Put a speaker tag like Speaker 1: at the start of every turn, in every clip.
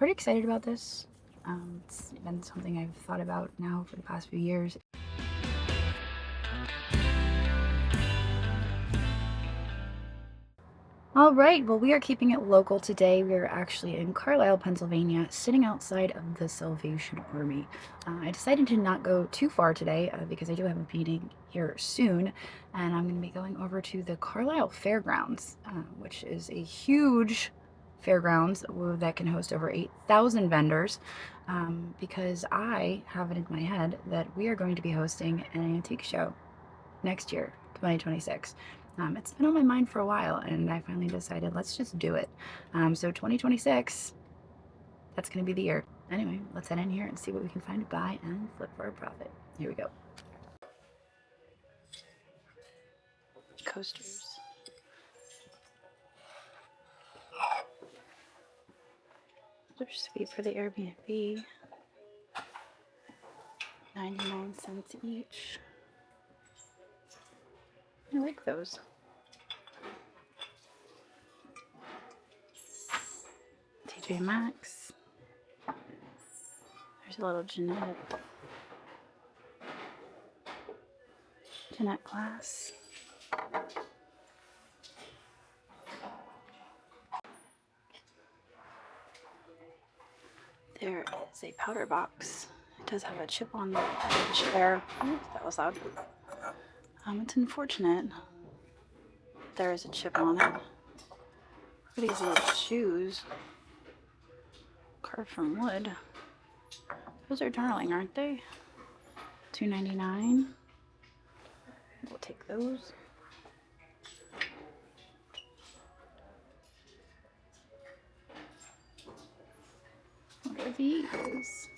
Speaker 1: Pretty excited about this. It's been something I've thought about now for the past few years. All right, well, we are keeping it local today. We are actually in Carlile, Pennsylvania, sitting outside of the Salvation Army. I decided to not go too far today because I do have a meeting here soon, and I'm going to be going over to the Carlile Fairgrounds, which is a huge fairgrounds that can host over 8,000 vendors, because I have it in my head that we are going to be hosting an antique show next year, 2026. It's been on my mind for a while, and I finally decided let's just do it. So 2026, that's going to be the year. Anyway, let's head in here and see what we can find to buy and flip for a profit. Here we go. Coasters. They're sweet for the Airbnb. 99 cents each. I like those. TJ Maxx. There's a little Jeanette glass. There is a powder box. It does have a chip on the edge there. Ooh, that was loud. It's unfortunate there is a chip on it. Look at these little shoes. Carved from wood. Those are darling, aren't they? $2.99. We'll take those. What are these?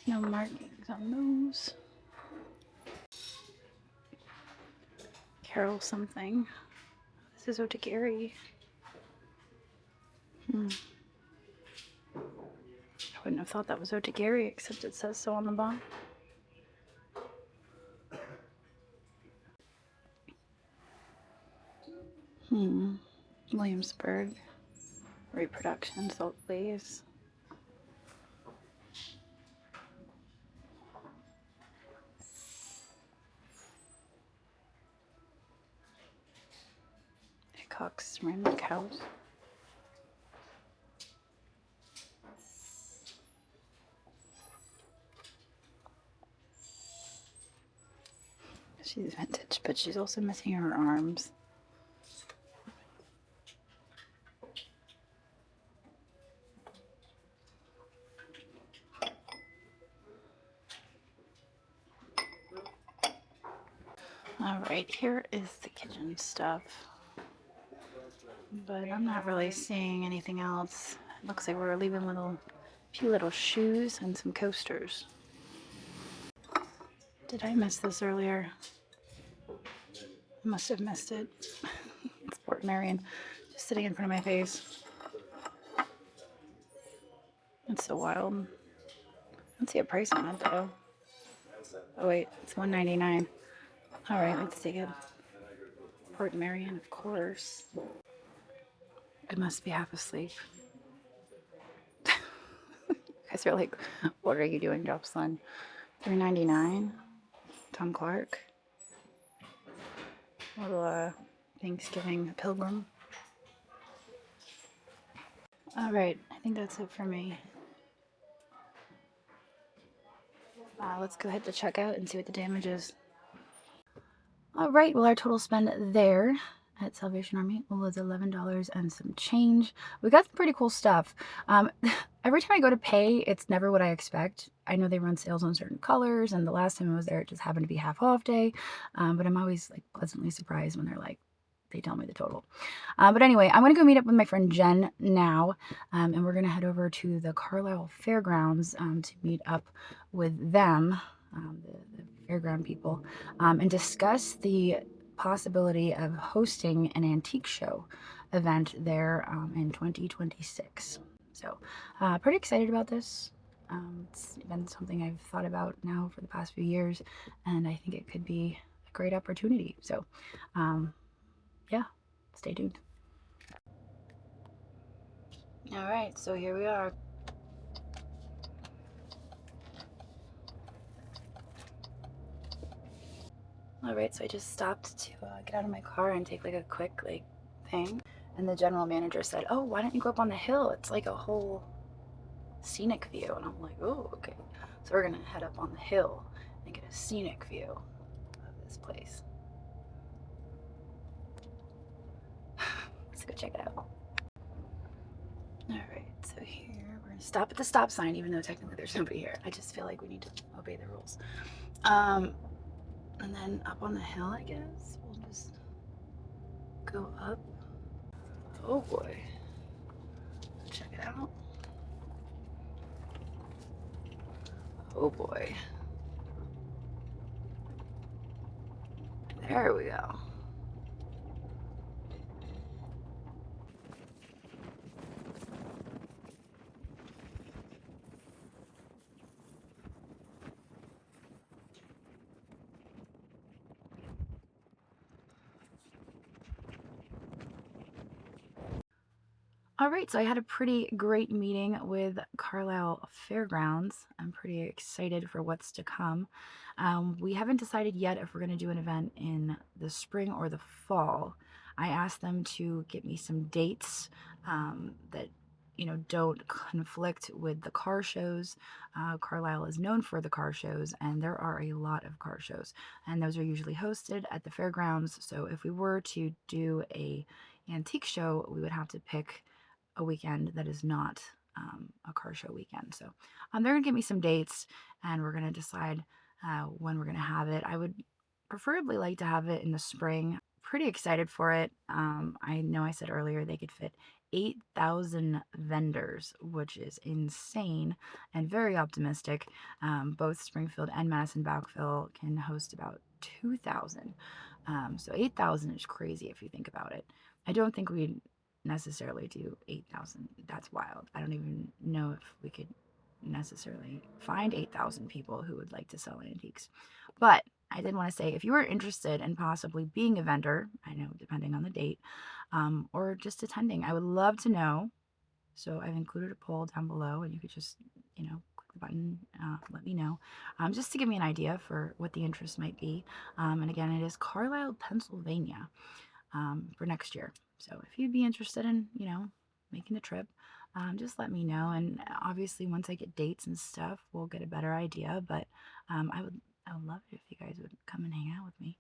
Speaker 1: No markings on those. Carol something. This is Otagiri. I wouldn't have thought that was Otagiri, except it says so on the bottom. Williamsburg. Reproduction, salt glaze. Cox random cows. She's vintage, but she's also missing her arms. All right, here is the kitchen stuff, but I'm not really seeing anything else. It looks like we're leaving a few little shoes and some coasters. Did I miss this earlier? I must have missed it. It's Port Marion just sitting in front of my face. It's so wild. I don't see a price on it though. Oh wait, it's $1.99. All right, let's take it. Port Marion, of course. I must be half asleep. You guys are like, what are you doing, Jocelyn? $3.99. Tom Clark. Little Thanksgiving pilgrim. All right, I think that's it for me. Let's go ahead to checkout and see what the damage is. All right, well, our total spend there at Salvation Army was $11 and some change. We got some pretty cool stuff. Every time I go to pay, it's never what I expect. I know they run sales on certain colors, and the last time I was there, it just happened to be half off day. But I'm always like pleasantly surprised when they tell me the total. But anyway, I'm going to go meet up with my friend Jen now, and we're going to head over to the Carlile Fairgrounds to meet up with them, the fairground people, and discuss the possibility of hosting an antique show event there in 2026. So pretty excited about this. It's been something I've thought about now for the past few years, and I think it could be a great opportunity. So yeah, stay tuned. All right, so here we are. All right, so I just stopped to get out of my car and take like a quick thing, and the general manager said, "Oh, why don't you go up on the hill? It's like a whole scenic view." And I'm like, "Oh, okay." So we're gonna head up on the hill and get a scenic view of this place. Let's go check it out. All right, so here we're gonna stop at the stop sign, even though technically there's nobody here. I just feel like we need to obey the rules. And then up on the hill, I guess we'll just go up. Oh boy, check it out. Oh boy. There we go. All right, so I had a pretty great meeting with Carlile Fairgrounds. I'm pretty excited for what's to come. We haven't decided yet if we're going to do an event in the spring or the fall. I asked them to get me some dates that don't conflict with the car shows. Carlisle is known for the car shows, and there are a lot of car shows, and those are usually hosted at the fairgrounds. So if we were to do a antique show, we would have to pick a weekend that is not a car show weekend. So they're going to give me some dates, and we're going to decide when we're going to have it. I would preferably like to have it in the spring. Pretty excited for it. I know I said earlier they could fit 8,000 vendors, which is insane and very optimistic. Both Springfield and Madison Bouckville can host about 2,000. So 8,000 is crazy if you think about it. I don't think we'd necessarily do 8,000. That's wild. I don't even know if we could necessarily find 8,000 people who would like to sell antiques. But I did want to say, if you are interested in possibly being a vendor, I know depending on the date, or just attending, I would love to know. So I've included a poll down below, and you could just, click the button, let me know, just to give me an idea for what the interest might be. And again, it is Carlisle, Pennsylvania, for next year. So if you'd be interested in, making the trip, just let me know. And obviously, once I get dates and stuff, we'll get a better idea. But I would love it if you guys would come and hang out with me.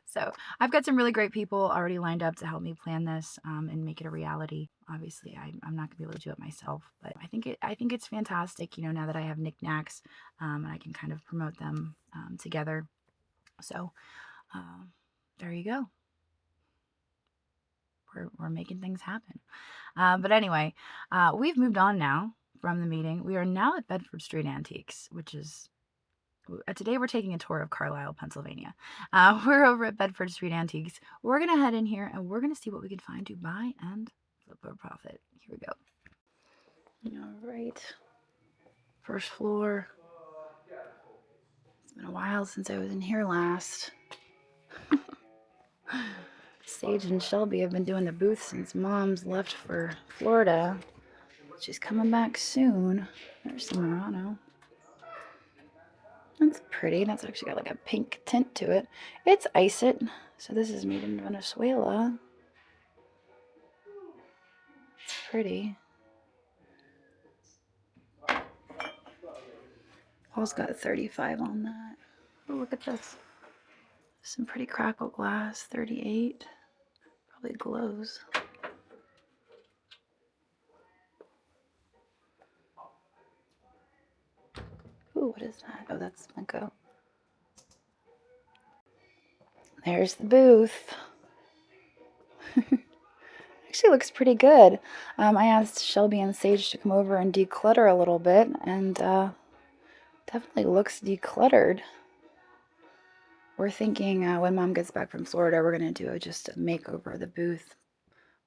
Speaker 1: So I've got some really great people already lined up to help me plan this and make it a reality. Obviously, I'm not gonna be able to do it myself, but I think it's fantastic. Now that I have knickknacks, and I can kind of promote them together. So there you go. We're making things happen. But anyway, we've moved on now from the meeting. We are now at Bedford Street Antiques, which is today we're taking a tour of Carlisle, Pennsylvania. We're over at Bedford Street Antiques. We're gonna head in here and we're gonna see what we can find to buy and flip or profit. Here we go. All right, first floor. It's been a while since I was in here last. Sage and Shelby have been doing the booth since Mom's left for Florida. She's coming back soon. There's some Murano. That's pretty. That's actually got like a pink tint to it. It's Icet, so this is made in Venezuela. It's pretty. Paul's got 35 on that. Oh, look at this. Some pretty crackle glass, 38. Probably glows. Ooh, what is that? Oh, that's Smenko. There's the booth. Actually looks pretty good. I asked Shelby and Sage to come over and declutter a little bit, and definitely looks decluttered. We're thinking when Mom gets back from Florida, we're going to do just a makeover of the booth,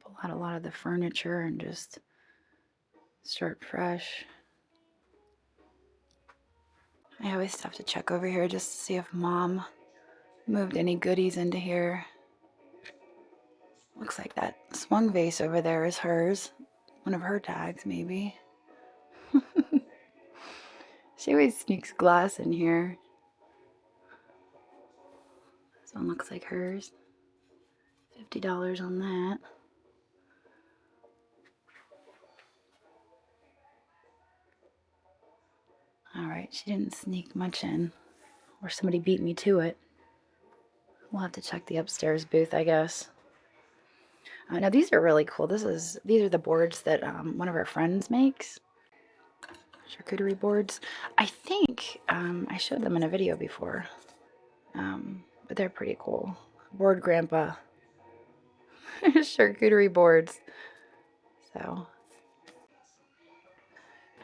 Speaker 1: pull out a lot of the furniture, and just start fresh. I always have to check over here just to see if Mom moved any goodies into here. Looks like that swung vase over there is hers. One of her tags, maybe. She always sneaks glass in here. This one looks like hers. $50 on that. Alright, she didn't sneak much in. Or somebody beat me to it. We'll have to check the upstairs booth, I guess. Now these are really cool. These are the boards that one of our friends makes. Charcuterie boards. I think I showed them in a video before. But they're pretty cool. Board Grandpa. Charcuterie boards. So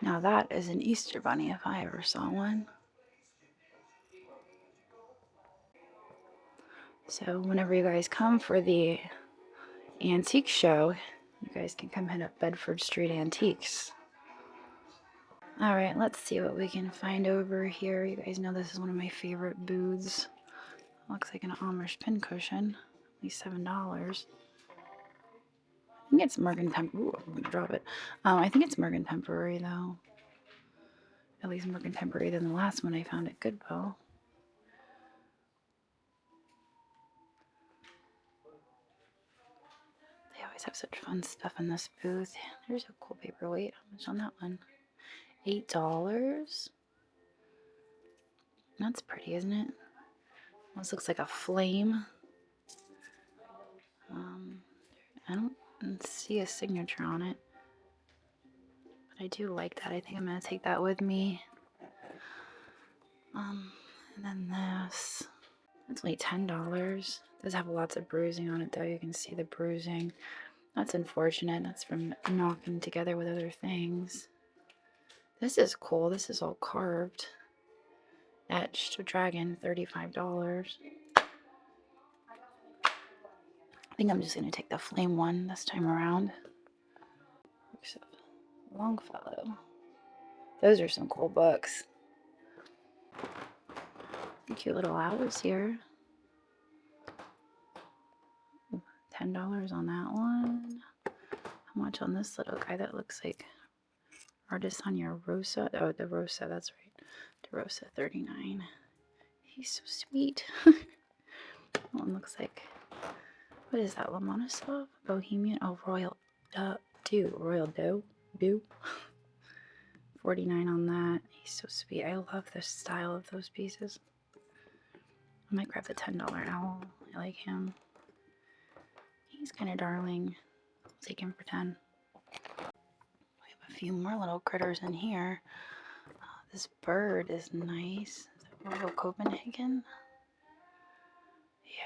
Speaker 1: now that is an Easter bunny if I ever saw one. So whenever you guys come for the antique show, you guys can come hit up Bedford Street Antiques. Alright, let's see what we can find over here. You guys know this is one of my favorite booths. Looks like an Amish pincushion. Only $7. I think it's more contemporary. Ooh, I'm gonna drop it. I think it's more contemporary though. At least more contemporary than the last one I found at Goodwill. They always have such fun stuff in this booth. There's a cool paperweight. How much on that one? $8. That's pretty, isn't it? This looks like a flame. I don't see a signature on it. But I do like that. I think I'm going to take that with me. And then this. That's only $10. It does have lots of bruising on it though. You can see the bruising. That's unfortunate. That's from knocking together with other things. This is cool. This is all carved. Etched dragon, $35. I think I'm just going to take the flame one this time around. Longfellow. Those are some cool books. Cute little owls here. $10 on that one. How much on this little guy that looks like Artist on your Rosa? Oh, the Rosa, that's right. The Rosa, $39. He's so sweet. One looks like, what is that? Lomonosov? Bohemian? Oh, Royal Dew. Royal Dew? $49 on that. He's so sweet. I love the style of those pieces. I might grab the $10 owl. I like him. He's kind of darling. I'll take him for 10. We have a few more little critters in here. This bird is nice. Is that Royal Copenhagen?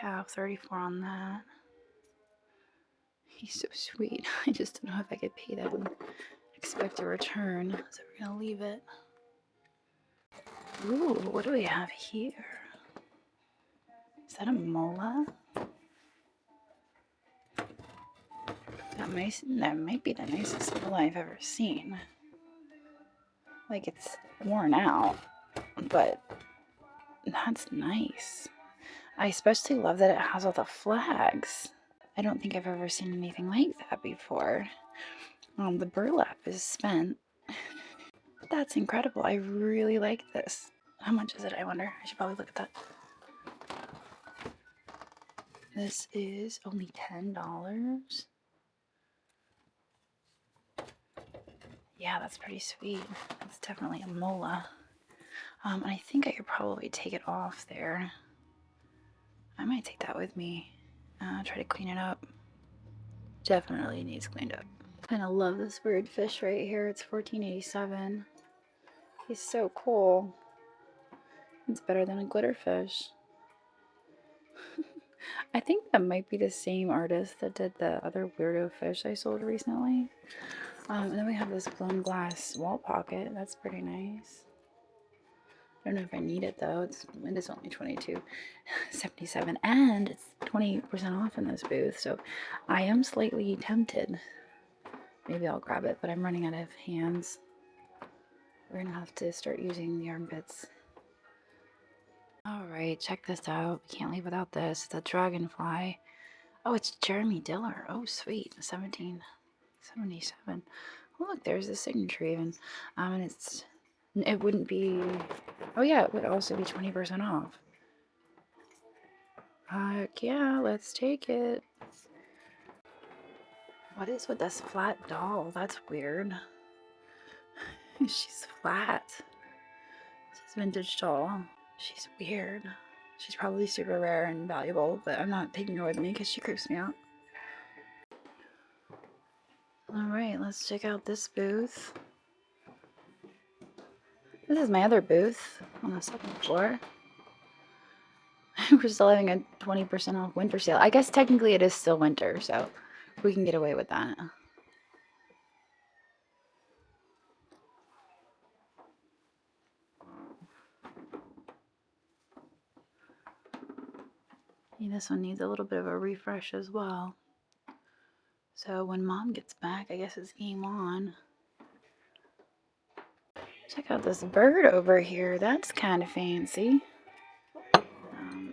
Speaker 1: Yeah, 34 on that. He's so sweet. I just don't know if I could pay that and expect a return. So we're gonna leave it. Ooh, what do we have here? Is that a mola? That might be the nicest mola I've ever seen. Like, it's worn out, but that's nice. I especially love that it has all the flags. I don't think I've ever seen anything like that before. The burlap is spent. But that's incredible. I really like this. How much is it, I wonder? I should probably look at that. This is only $10. Yeah, that's pretty sweet. It's definitely a mola. And I think I could probably take it off there. I might take that with me. Try to clean it up. Definitely needs cleaned up. Kind of love this weird fish right here. It's $14.87. He's so cool. It's better than a glitter fish. I think that might be the same artist that did the other weirdo fish I sold recently. And then we have this blown glass wall pocket. That's pretty nice. I don't know if I need it though. It is only $22.77, and it's 20% off in this booth. So I am slightly tempted. Maybe I'll grab it, but I'm running out of hands. We're gonna have to start using the armpits. All right, check this out. Can't leave without this. The dragonfly. Oh, it's Jeremy Diller. Oh, sweet. 1777. Oh, look, there's the signature even. And it wouldn't be, oh yeah, it would also be 20% off. Heck yeah, let's take it. What is with this flat doll? That's weird. She's flat. She's vintage doll. She's weird. She's probably super rare and valuable, but I'm not taking her with me because she creeps me out. Alright, let's check out this booth. This is my other booth on the second floor. We're still having a 20% off winter sale. I guess technically it is still winter, so we can get away with that. This one needs a little bit of a refresh as well. So when Mom gets back, I guess it's game on. Check out this bird over here. That's kind of fancy. I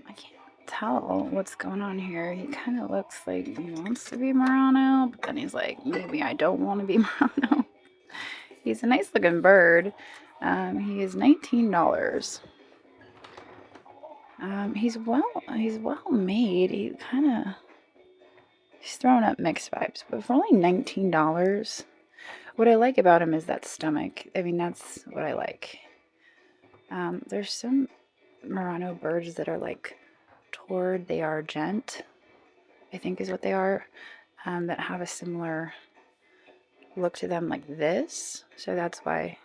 Speaker 1: can't tell what's going on here. He kind of looks like he wants to be Murano, but then he's like, maybe I don't want to be Murano. He's a nice looking bird. He is $19. He's well made. He's throwing up mixed vibes, but for only $19, what I like about him is that stomach. I mean, that's what I like. There's some Murano birds that are like toward the argent, I think is what they are, that have a similar look to them like this. So that's why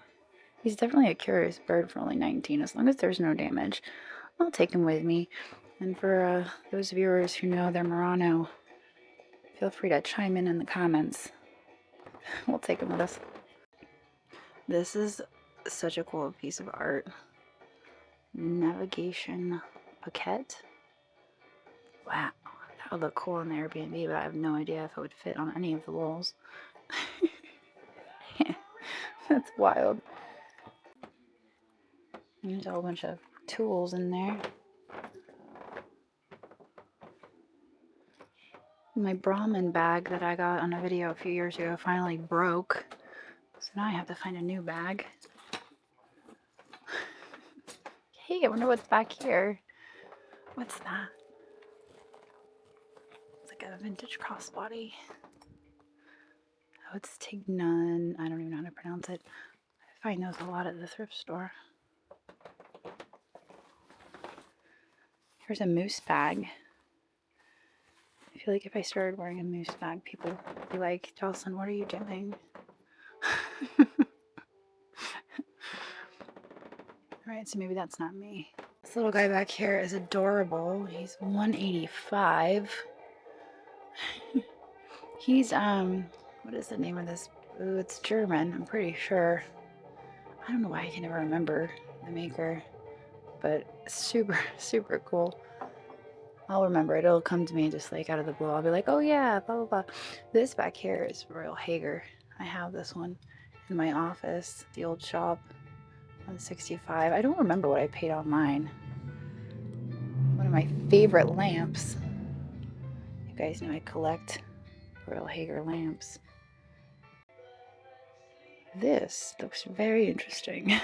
Speaker 1: he's definitely a curious bird for only 19, as long as there's no damage. I'll take him with me. And for those viewers who know they're Murano, feel free to chime in the comments. We'll take him with us. This is such a cool piece of art. Navigation Paquette. Wow, that would look cool on the Airbnb, but I have no idea if it would fit on any of the walls. That's wild. There's a whole bunch of tools in there. My Brahmin bag that I got on a video a few years ago finally broke. So now I have to find a new bag. Hey, I wonder what's back here. What's that? It's like a vintage crossbody. Oh, it's Tignan. I don't even know how to pronounce it. I find those a lot at the thrift store. Here's a moose bag. I feel like if I started wearing a moose bag, people would be like, Jocelyn, what are you doing? Alright, so maybe that's not me. This little guy back here is adorable. He's $185. He's, what is the name of this? Ooh, it's German, I'm pretty sure. I don't know why I can never remember the maker, but super, super cool. I'll remember it. It'll come to me just like out of the blue. I'll be like, oh yeah, blah, blah, blah. This back here is Royal Hager. I have this one in my office, the old shop on 65. I don't remember what I paid on mine. One of my favorite lamps. You guys know I collect Royal Hager lamps. This looks very interesting.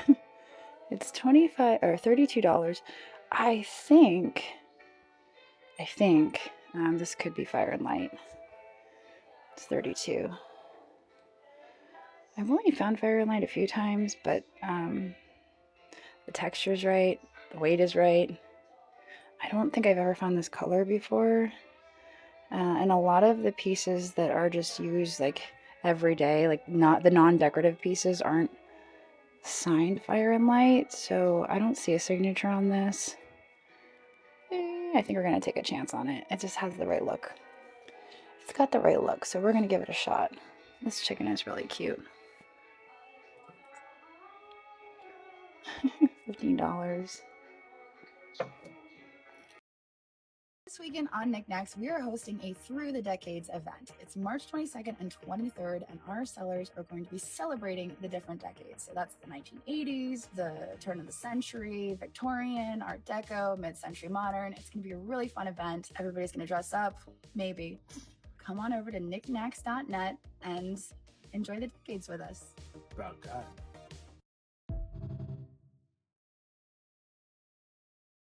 Speaker 1: It's $25 or $32. I think this could be Fire and Light. It's $32. I've only found Fire and Light a few times, but the texture's right, the weight is right. I don't think I've ever found this color before. And a lot of the pieces that are just used like every day, like not the non-decorative pieces, aren't signed Fire and Light, so I don't see a signature on this. I think we're gonna take a chance on it. It just has the right look. It's got the right look, so we're gonna give it a shot. This chicken is really cute. $15. This weekend on Knickknacks, we are hosting a Through the Decades event. It's March 22nd and 23rd, and our sellers are going to be celebrating the different decades. So that's the 1980s, the turn of the century, Victorian, Art Deco, mid-century modern. It's going to be a really fun event. Everybody's going to dress up, maybe. Come on over to knickknacks.net and enjoy the decades with us.
Speaker 2: About that.